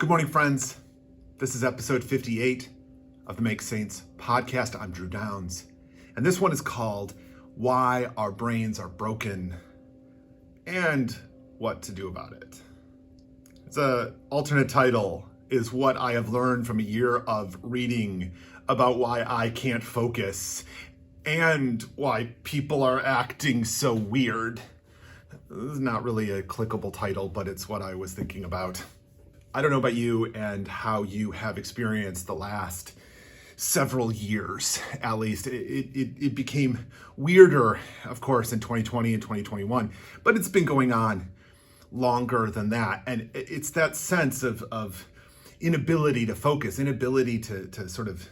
Good morning, friends. This is episode 58 of the Make Saints podcast. I'm Drew Downs, and this one is called Why Our Brains Are Broken and What to Do About It. It's an alternate title is what I have learned from a year of reading about why I can't focus and why people are acting so weird. This is not really a clickable title, but it's what I was thinking about. I don't know about you and how you have experienced the last several years, at least. It became weirder, of course, in 2020 and 2021, but it's been going on longer than that. And it's that sense of inability to focus, inability to sort of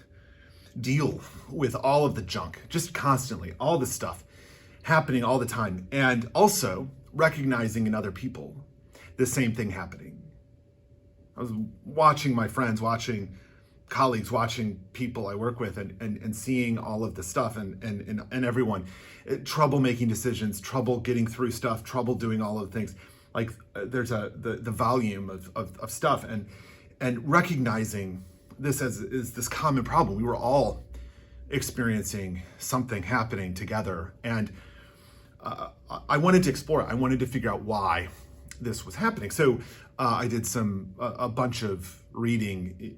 deal with all of the junk, just constantly, all the stuff happening all the time. And also recognizing in other people the same thing happening. I was watching my friends, watching colleagues, watching people I work with and seeing all of the stuff and everyone, trouble making decisions, trouble getting through stuff, trouble doing all of the things. Like there's the volume of stuff and recognizing this as this common problem. We were all experiencing something happening together. And I wanted to explore it. I wanted to figure out why this was happening. So I did a bunch of reading.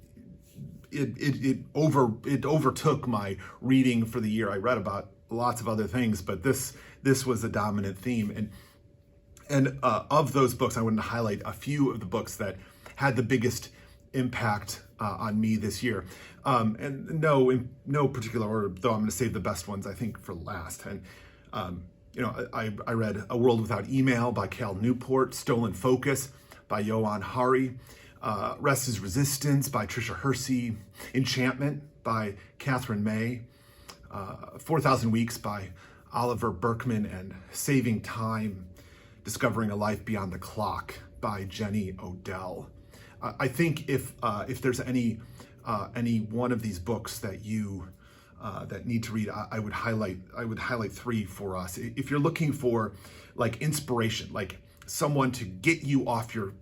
It overtook my reading for the year. I read about lots of other things, but this was a dominant theme. And of those books, I wanted to highlight a few of the books that had the biggest impact on me this year. And in no particular order, though I'm going to save the best ones, I think, for last. And I read A World Without Email by Cal Newport, Stolen Focus by Johann Hari, Rest is Resistance by Tricia Hersey, Enchantment by Katherine May, 4,000 Weeks by Oliver Burkeman, and Saving Time, Discovering a Life Beyond the Clock by Jenny Odell. I think if there's any one of these books that you that need to read, I would highlight three for us. If you're looking for like inspiration, like someone to get you off your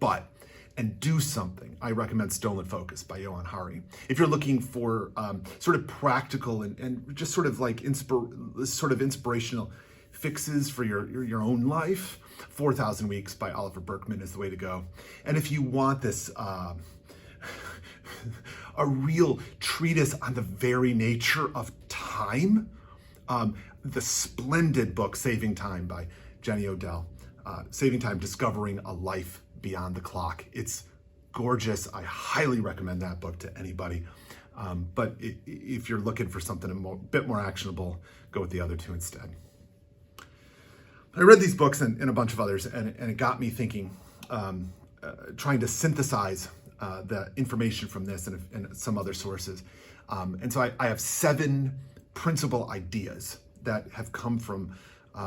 butt and do something, I recommend Stolen Focus by Johann Hari. If you're looking for sort of practical and just sort of like inspirational fixes for your own life, 4,000 Weeks by Oliver Burkeman is the way to go. And if you want this a real treatise on the very nature of time, the splendid book Saving Time by Jenny Odell, Saving Time, Discovering a Life Beyond the Clock. It's gorgeous. I highly recommend that book to anybody. But if you're looking for something a bit more actionable, go with the other two instead. I read these books and a bunch of others, and it got me thinking, trying to synthesize the information from this and some other sources. And so I have 7 principal ideas that have come from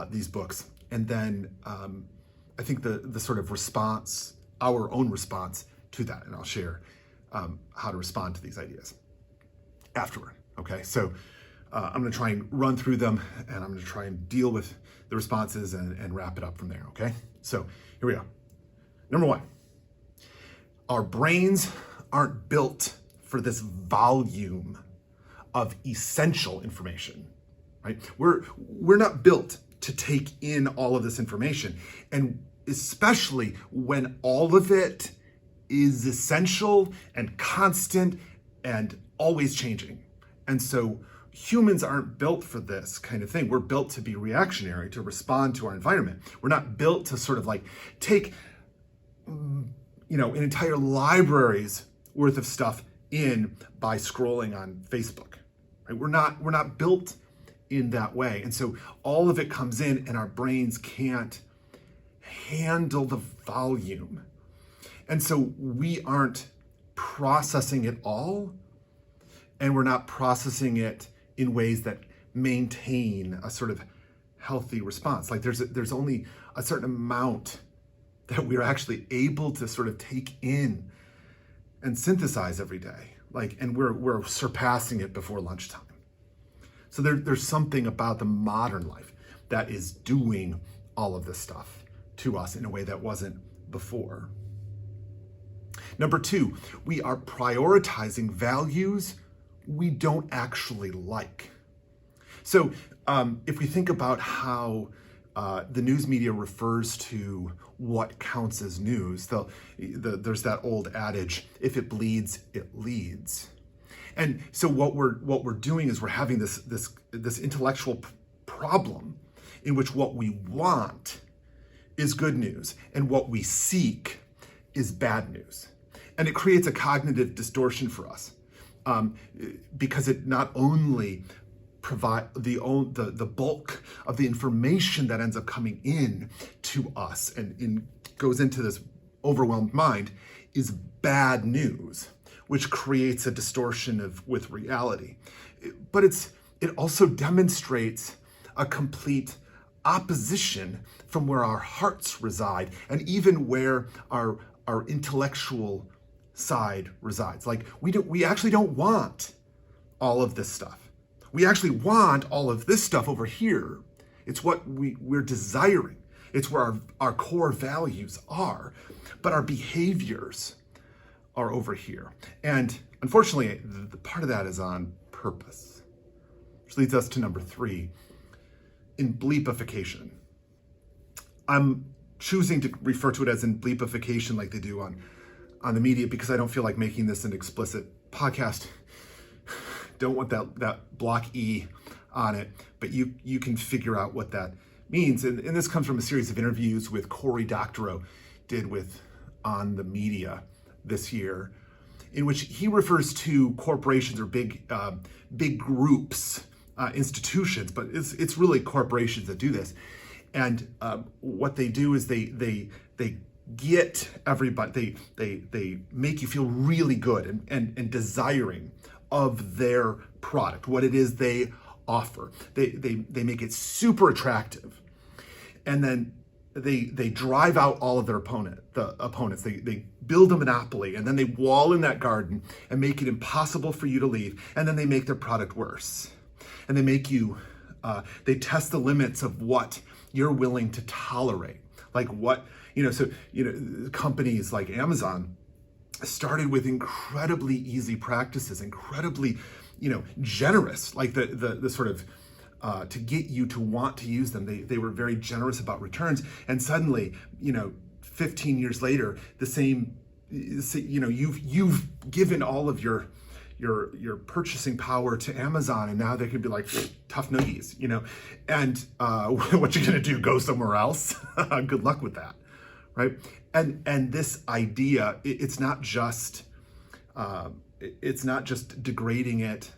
these books. And then I think the sort of response, our own response to that, and I'll share how to respond to these ideas afterward. Okay, so I'm going to try and run through them, and I'm going to try and deal with the responses and wrap it up from there. Okay, so here we go. Number 1. Our brains aren't built for this volume of essential information, right? We're not built to take in all of this information, and especially when all of it is essential and constant and always changing. And so humans aren't built for this kind of thing. We're built to be reactionary, to respond to our environment. We're not built to sort of like take an entire library's worth of stuff in by scrolling on Facebook, right? We're not built in that way. And so all of it comes in and our brains can't handle the volume. And so we aren't processing it all, and we're not processing it in ways that maintain a sort of healthy response. Like there's only a certain amount that we're actually able to sort of take in and synthesize every day. And we're surpassing it before lunchtime. So there's something about the modern life that is doing all of this stuff to us in a way that wasn't before. Number two, we are prioritizing values we don't actually like. So if we think about how the news media refers to what counts as news, there's that old adage, if it bleeds, it leads. And so what we're doing is we're having this intellectual problem in which what we want is good news and what we seek is bad news. And it creates a cognitive distortion for us because it not only provide the bulk of the information that ends up coming in to us and goes into this overwhelmed mind is bad news, which creates a distortion with reality. But it also demonstrates a complete opposition from where our hearts reside and even where our intellectual side resides. Like we actually don't want all of this stuff. We actually want all of this stuff over here. It's what we're desiring. It's where our core values are, but our behaviors are over here. And unfortunately, the part of that is on purpose, which leads us to number three, in bleepification. I'm choosing to refer to it as in bleepification like they do on the media because I don't feel like making this an explicit podcast. Don't want that block E on it, but you can figure out what that means. And this comes from a series of interviews with Corey Doctorow did with On the Media this year, in which he refers to corporations or big groups, institutions, but it's really corporations that do this. And what they do is they get everybody, they make you feel really good and desiring of their product, what it is they offer. They make it super attractive. And then they drive out all of their opponents. They build a monopoly, and then they wall in that garden and make it impossible for you to leave. And then they make their product worse. And they make you, they test the limits of what you're willing to tolerate. Like companies like Amazon started with incredibly easy practices, incredibly, generous, like the sort of, to get you to want to use them. They were very generous about returns. And suddenly, 15 years later, the same, you've given all of your purchasing power to Amazon, and now they could be like tough noogies, and what you're gonna do, go somewhere else? Good luck with that, right? And this idea, it's not just degrading it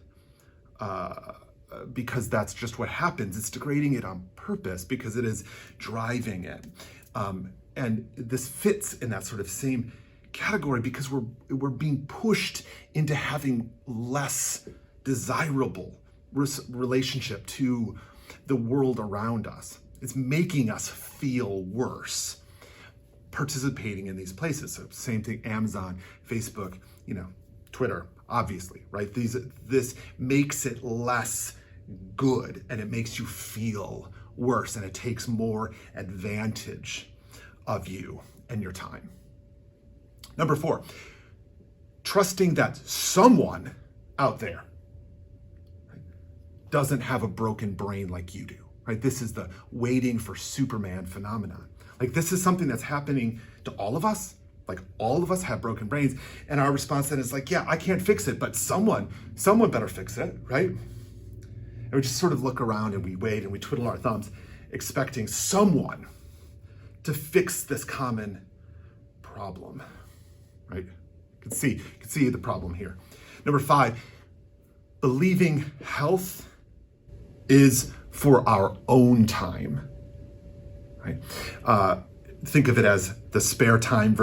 because that's just what happens. It's degrading it on purpose because it is driving it, and this fits in that sort of same category because we're being pushed into having less desirable relationship to the world around us. It's making us feel worse participating in these places. So same thing, Amazon, Facebook, Twitter, obviously, right? This makes it less good and it makes you feel worse and it takes more advantage of you and your time. Number four, trusting that someone out there doesn't have a broken brain like you do, right? This is the waiting for Superman phenomenon. Like this is something that's happening to all of us. Like all of us have broken brains. And our response then is like, yeah, I can't fix it, but someone better fix it, right? And we just sort of look around and we wait and we twiddle our thumbs, expecting someone to fix this common problem, right? You can see the problem here. Number five, believing health is for our own time, right? Think of it as the spare time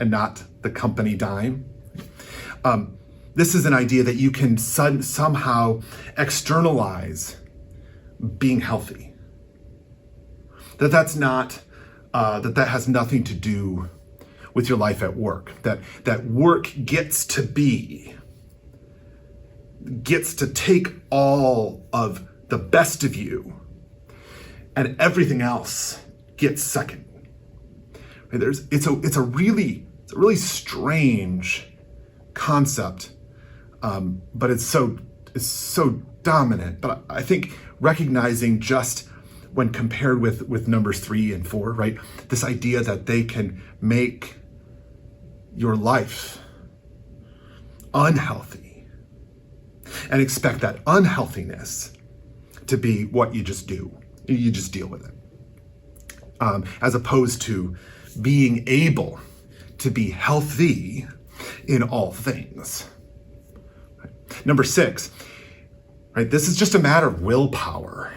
and not the company dime. This is an idea that you can somehow externalize being healthy. That has nothing to do with your life at work. That work gets to take all of the best of you, and everything else gets second. It's a really It's a really strange concept, but it's so dominant. But I think recognizing just when compared with numbers 3 and 4, right? This idea that they can make your life unhealthy and expect that unhealthiness to be what you just do. You just deal with it. As opposed to being able to be healthy in all things. Right? Number 6, right? This is just a matter of willpower.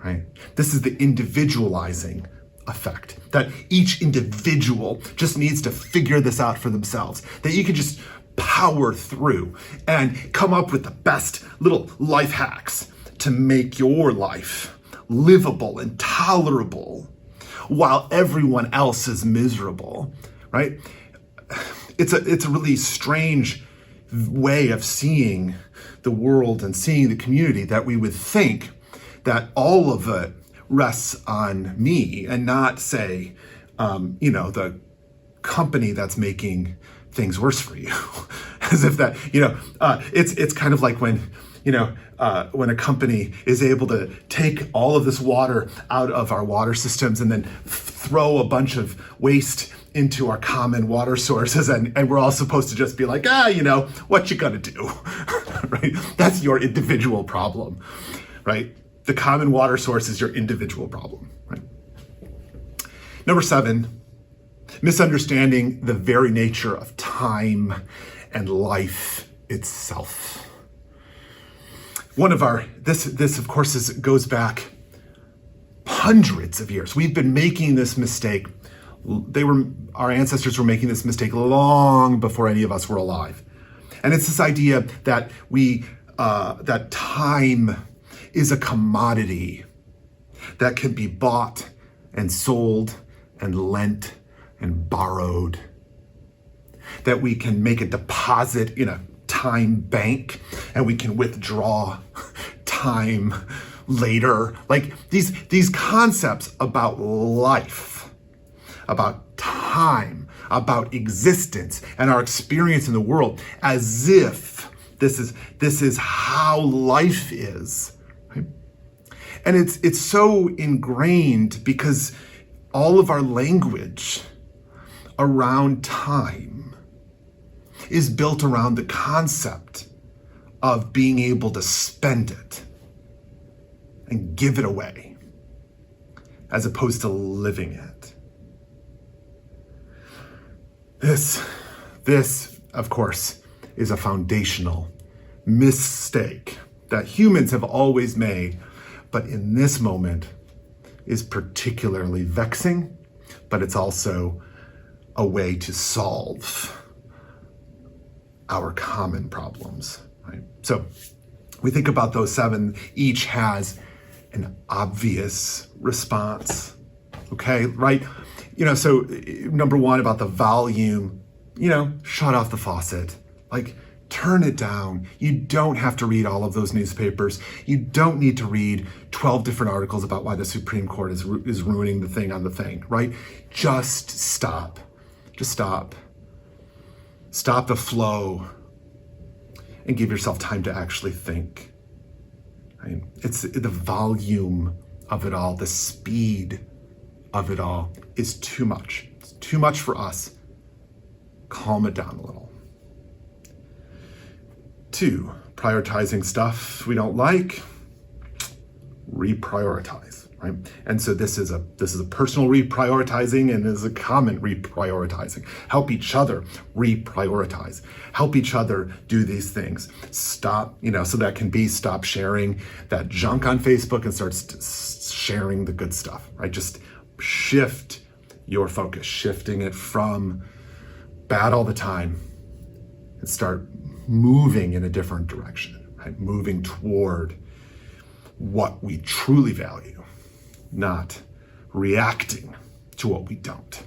Right? This is the individualizing effect, that each individual just needs to figure this out for themselves, that you can just power through and come up with the best little life hacks to make your life livable and tolerable while everyone else is miserable, right? It's a really strange way of seeing the world and seeing the community, that we would think that all of it rests on me and not, say, the company that's making things worse for you. As if that, it's kind of like when a company is able to take all of this water out of our water systems and then throw a bunch of waste into our common water sources, and we're all supposed to just be like, what you gonna do, right? That's your individual problem, right? The common water source is your individual problem, right? Number 7, misunderstanding the very nature of time and life itself. One of this of course goes back hundreds of years. We've been making this mistake. Our ancestors were making this mistake long before any of us were alive. And it's this idea that that time is a commodity that can be bought and sold and lent and borrowed, that we can make a deposit in a time bank and we can withdraw time later. Like these concepts about life, about time, about existence and our experience in the world, as if this is how life is. And it's so ingrained because all of our language around time is built around the concept of being able to spend it and give it away, as opposed to living it. This, of course, is a foundational mistake that humans have always made, but in this moment is particularly vexing, but it's also a way to solve our common problems, right? So we think about those 7, each has an obvious response, okay, right? So number 1 about the volume, shut off the faucet, like turn it down. You don't have to read all of those newspapers. You don't need to read 12 different articles about why the Supreme Court is ruining the thing on the thing, right? Just stop. Just stop. Stop the flow and give yourself time to actually think. Right? It's the volume of it all, the speed of it all is too much. It's too much for us. Calm it down a little. 2, prioritizing stuff we don't like, reprioritize, right? And so this is a personal reprioritizing and is a common reprioritizing. Help each other reprioritize. Help each other do these things. Stop, so that can be stop sharing that junk on Facebook and start sharing the good stuff, right? Just shift your focus, shifting it from bad all the time and start moving in a different direction, right? Moving toward what we truly value, not reacting to what we don't.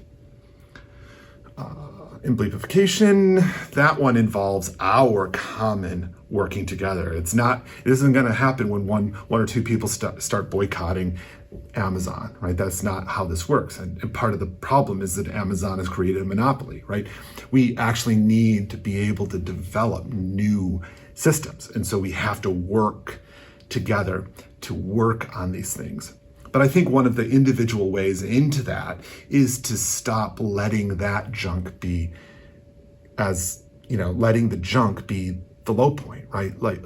Amplification, that one involves our common working together. It isn't going to happen when one or two people start boycotting Amazon, right? That's not how this works. And part of the problem is that Amazon has created a monopoly, right? We actually need to be able to develop new systems. And so we have to work together to work on these things. But I think one of the individual ways into that is to stop letting that junk be letting the junk be the low point, right? Like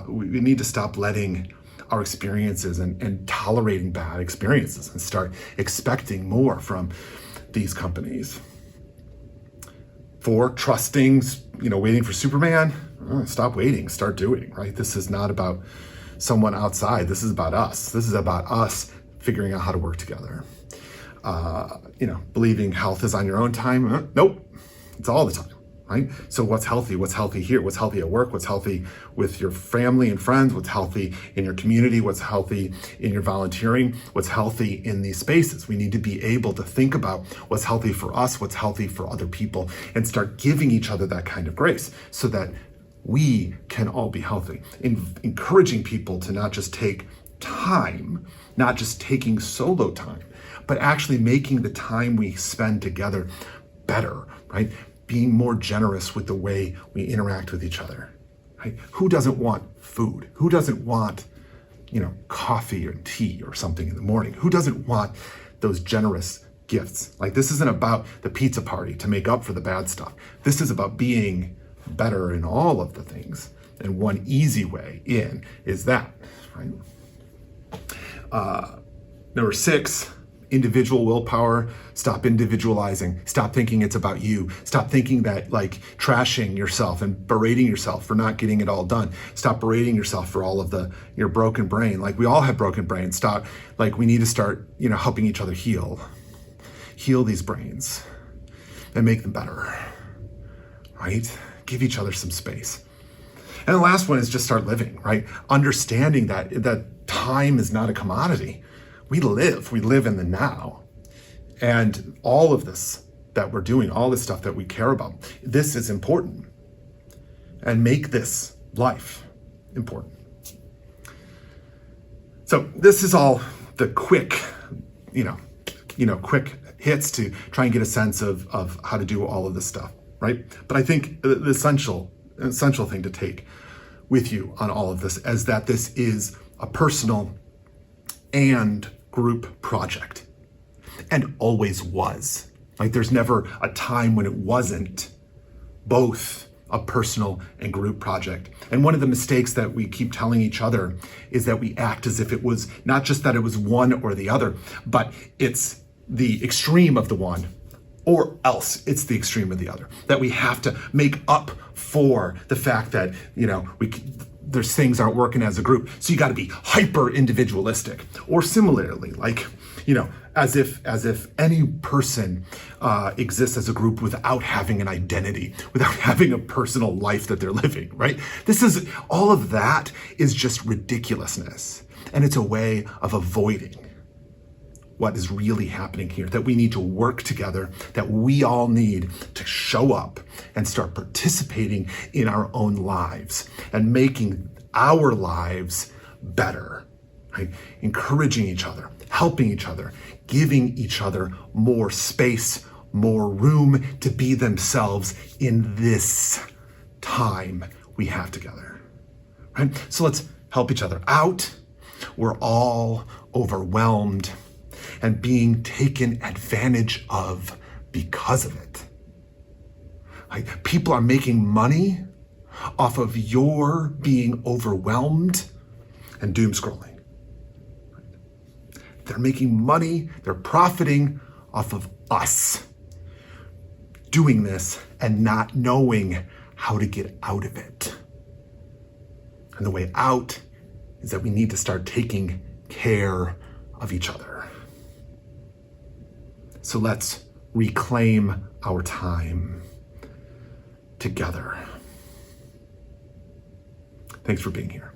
we need to stop letting our experiences and tolerating bad experiences and start expecting more from these companies. 4, trusting, waiting for Superman. Stop waiting, start doing, right? This is not about someone outside. This is about us. This is about us figuring out how to work together. Believing health is on your own time. Nope, it's all the time. Right? So what's healthy? What's healthy here? What's healthy at work? What's healthy with your family and friends? What's healthy in your community? What's healthy in your volunteering? What's healthy in these spaces? We need to be able to think about what's healthy for us, what's healthy for other people, and start giving each other that kind of grace so that we can all be healthy. Encouraging people to not just take time, not just taking solo time, but actually making the time we spend together better, right? Being more generous with the way we interact with each other, right? Who doesn't want food? Who doesn't want, coffee or tea or something in the morning? Who doesn't want those generous gifts? Like, this isn't about the pizza party to make up for the bad stuff. This is about being better in all of the things. And one easy way in is that, right? Number 6, individual willpower. Stop individualizing. Stop thinking it's about you. Stop thinking that trashing yourself and berating yourself for not getting it all done. Stop berating yourself for all of your broken brain. We all have broken brains. Stop. We need to start, helping each other heal these brains and make them better, right? Give each other some space. And the last one is just start living, right? Understanding that time is not a commodity. We live in the now. And all of this that we're doing, all this stuff that we care about, this is important. And make this life important. So this is all the quick, quick hits to try and get a sense of how to do all of this stuff, right? But I think the essential thing to take with you on all of this is that this is a personal and group project, and always was. There's never a time when it wasn't both a personal and group project. And one of the mistakes that we keep telling each other is that we act as if it was not just that it was one or the other, but it's the extreme of the one, or else it's the extreme of the other. That we have to make up for the fact that, there's things aren't working as a group. So you got to be hyper individualistic. Or similarly, as if any person exists as a group without having an identity, without having a personal life that they're living, right? All of that is just ridiculousness. And it's a way of avoiding what is really happening here, that we need to work together, that we all need to show up and start participating in our own lives and making our lives better, right? Encouraging each other, helping each other, giving each other more space, more room to be themselves in this time we have together, right? So let's help each other out. We're all overwhelmed and being taken advantage of because of it. People are making money off of your being overwhelmed and doom scrolling. They're making money, they're profiting off of us doing this and not knowing how to get out of it. And the way out is that we need to start taking care of each other. So let's reclaim our time together. Thanks for being here.